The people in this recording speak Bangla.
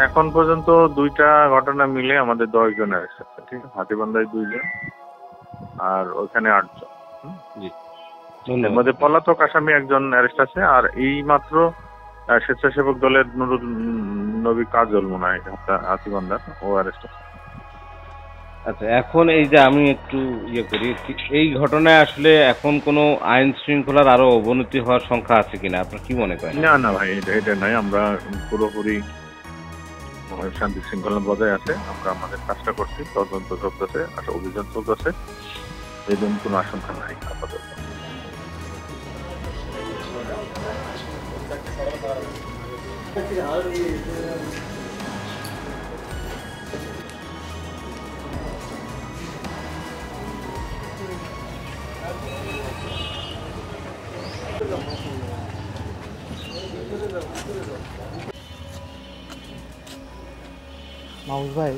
এখন পর্যন্ত দুইটা ঘটনা মিলে আমাদের 10 জন অ্যারেস্ট আছে, ঠিক আছে? হাতীবান্ধায় 2 জন আর ওখানে 8 জন। এর মধ্যে পলাতক আসামি একজন অ্যারেস্ট আছে, আর এই মাত্র স্বেচ্ছাসেবক দলের নুরুল নবী কাজল মনে হয় হাতীবান্ধার, ও অ্যারেস্ট আছে। আচ্ছা, এখন এই যে আমি একটু করি, এই ঘটনায় আসলে এখন কোনো আইন শৃঙ্খলার আরো অবনতি হওয়ার সংখ্যা আছে কিনা আপনার কি মনে করেন? না না ভাই, এটা নাই। আমরা পুরোপুরি শান্তি শৃঙ্খলা বজায় আছে। আমরা আমাদের কাজটা করছি, তদন্ত চলতেছে, অভিযান চলতেছে, এরকম কোনো আশঙ্কা নাই আপাতত। মাহফুজ ভাই